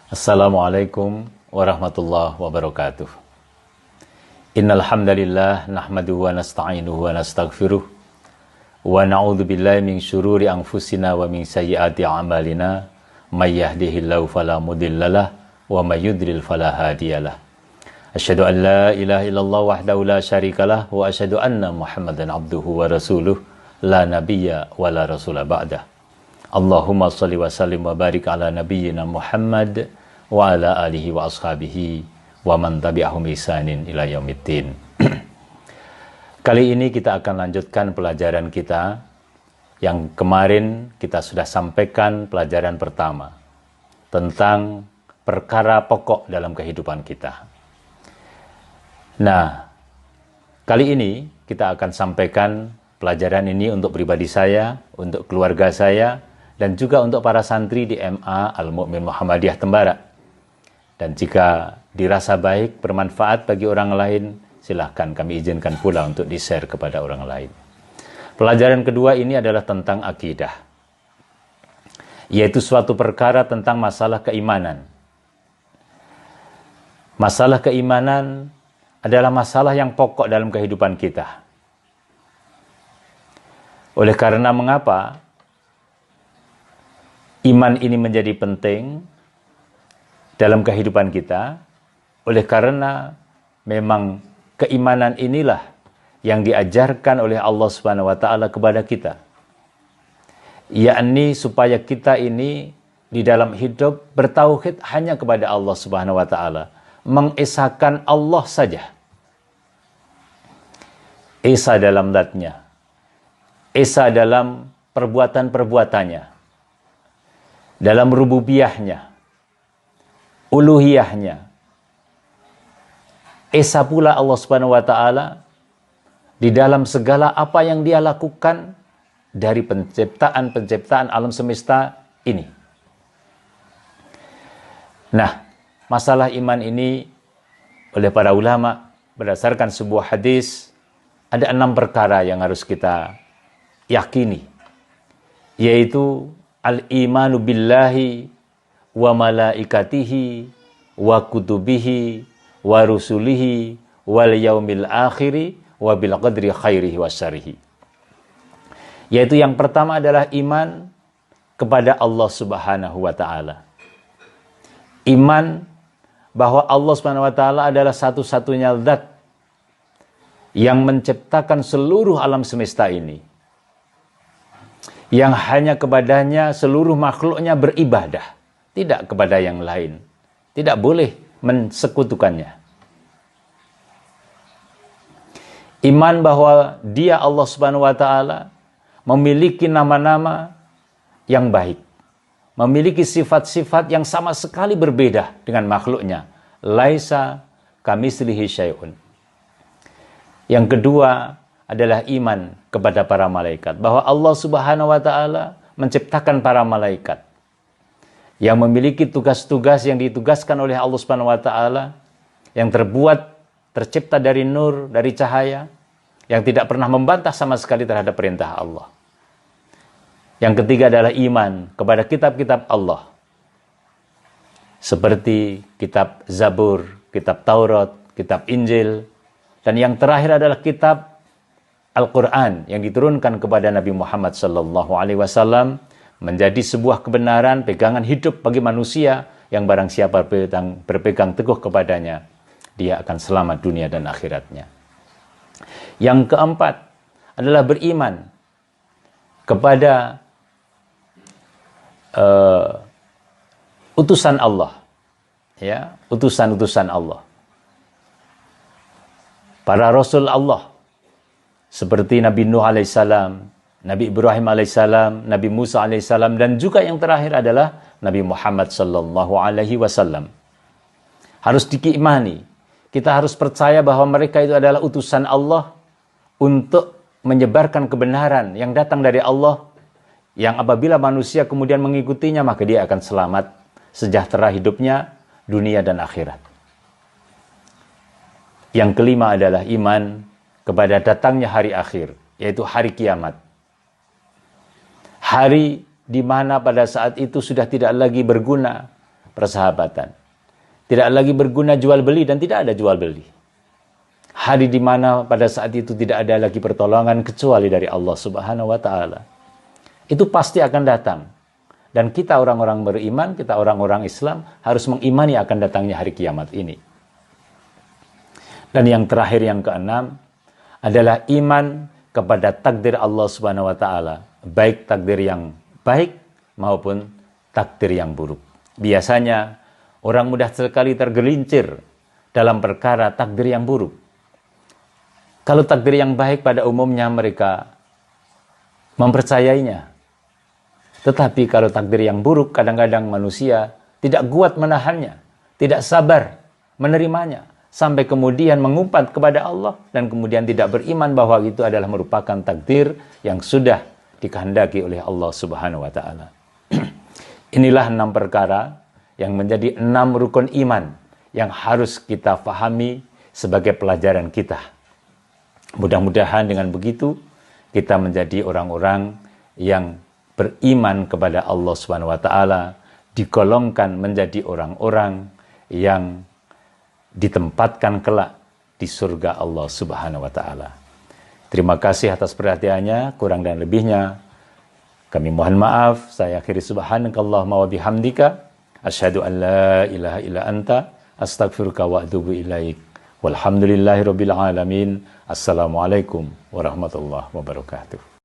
Assalamualaikum warahmatullahi wabarakatuh. Innal hamdalillah nahmaduhu wa nasta'inuhu wa nastaghfiruh wa na'udzu billahi min syururi anfusina wa min sayyiati a'malina may yahdihillahu fala mudhillalah wa may yudlil fala hadiyalah. Asyhadu an la ilaha illallah wahdahu la syarikalah wa asyhadu anna Muhammadan abduhu wa rasuluh la nabiyya wa la rasula ba'dah. Allahumma shalli wa sallim wa barik ala nabiyyina Muhammad wa ala alihi wa ashabihi wa man tabi'ahum ihsanin ila yaumiddin. Kali ini kita akan lanjutkan pelajaran kita yang kemarin kita sudah sampaikan pelajaran pertama tentang perkara pokok dalam kehidupan kita. Nah, kali ini kita akan sampaikan pelajaran ini untuk pribadi saya, untuk keluarga saya, dan juga untuk para santri di MA Al-Mu'min Muhammadiyah Tembara. Dan jika dirasa baik, bermanfaat bagi orang lain, silahkan kami izinkan pula untuk di-share kepada orang lain. Pelajaran kedua ini adalah tentang akidah, yaitu suatu perkara tentang masalah keimanan. Masalah keimanan adalah masalah yang pokok dalam kehidupan kita. Oleh karena mengapa iman ini menjadi penting dalam kehidupan kita? Oleh karena memang keimanan inilah yang diajarkan oleh Allah Subhanahu wa taala kepada kita. Yakni supaya kita ini di dalam hidup bertauhid hanya kepada Allah Subhanahu wa taala, mengesahkan Allah saja. Esa dalam zatnya, esa dalam perbuatan-perbuatannya, dalam rububiyahnya, uluhiyahnya. Esa pula Allah Subhanahu wa taala di dalam segala apa yang Dia lakukan dari penciptaan alam semesta ini. Nah, masalah iman ini oleh para ulama berdasarkan sebuah hadis ada 6 perkara yang harus kita yakini, yaitu al-imanu billahi wa malaikatihi wa kutubihi wa rusulihi wal yaumil akhiri wa bil qadri khairihi wa syarrihi. Yaitu yang pertama adalah iman kepada Allah Subhanahu wa taala. Iman bahwa Allah Subhanahu wa taala adalah satu-satunya zat yang menciptakan seluruh alam semesta ini, yang hanya kepadanya seluruh makhluknya beribadah, tidak kepada yang lain. Tidak boleh mensekutukannya. Iman bahwa Dia Allah Subhanahu wa taala memiliki nama-nama yang baik, memiliki sifat-sifat yang sama sekali berbeda dengan makhluknya. Laisa kamitslihi syai'un. Yang kedua adalah iman kepada para malaikat, bahwa Allah Subhanahu wa taala menciptakan para malaikat yang memiliki tugas-tugas yang ditugaskan oleh Allah Subhanahu wa taala, yang tercipta dari nur, dari cahaya, yang tidak pernah membantah sama sekali terhadap perintah Allah. Yang ketiga adalah iman kepada kitab-kitab Allah, seperti kitab Zabur, kitab Taurat, kitab Injil, dan yang terakhir adalah kitab Al-Quran yang diturunkan kepada Nabi Muhammad SAW, menjadi sebuah kebenaran, pegangan hidup bagi manusia yang barang siapa berpegang teguh kepadanya, dia akan selamat dunia dan akhiratnya. Yang keempat adalah beriman kepada utusan Allah, ya, utusan-utusan Allah, para rasul Allah, seperti Nabi Nuh alaihissalam, Nabi Ibrahim alaihissalam, Nabi Musa alaihissalam, dan juga yang terakhir adalah Nabi Muhammad sallallahu alaihi wasallam. Harus diimani. Kita harus percaya bahwa mereka itu adalah utusan Allah untuk menyebarkan kebenaran yang datang dari Allah, yang apabila manusia kemudian mengikutinya, maka dia akan selamat, sejahtera hidupnya, dunia dan akhirat. Yang kelima adalah iman kepada datangnya hari akhir, yaitu hari kiamat. Hari di mana pada saat itu sudah tidak lagi berguna persahabatan. Tidak lagi berguna jual beli dan tidak ada jual beli. Hari di mana pada saat itu tidak ada lagi pertolongan kecuali dari Allah Subhanahu wa taala. Itu pasti akan datang. Dan kita orang-orang beriman, kita orang-orang Islam harus mengimani akan datangnya hari kiamat ini. Dan yang terakhir, yang keenam, adalah iman kepada takdir Allah Subhanahu wa taala, baik takdir yang baik maupun takdir yang buruk. Biasanya orang mudah sekali tergelincir dalam perkara takdir yang buruk. Kalau takdir yang baik pada umumnya mereka mempercayainya. Tetapi kalau takdir yang buruk, kadang-kadang manusia tidak kuat menahannya, tidak sabar menerimanya, sampai kemudian mengumpat kepada Allah dan kemudian tidak beriman bahwa itu adalah merupakan takdir yang sudah dikehendaki oleh Allah Subhanahu wa taala. Inilah 6 perkara yang menjadi 6 rukun iman yang harus kita fahami sebagai pelajaran kita. Mudah-mudahan dengan begitu kita menjadi orang-orang yang beriman kepada Allah Subhanahu wa taala, digolongkan menjadi orang-orang yang ditempatkan kelak di surga Allah Subhanahu wa taala. Terima kasih atas perhatiannya, kurang dan lebihnya kami mohon maaf. Saya akhiri subhanakallahumma wa bihamdika asyhadu an la ilaha illa anta astaghfiruka wa atubu ilaik. Walhamdulillahirabbil alamin. Assalamualaikum warahmatullahi wabarakatuh.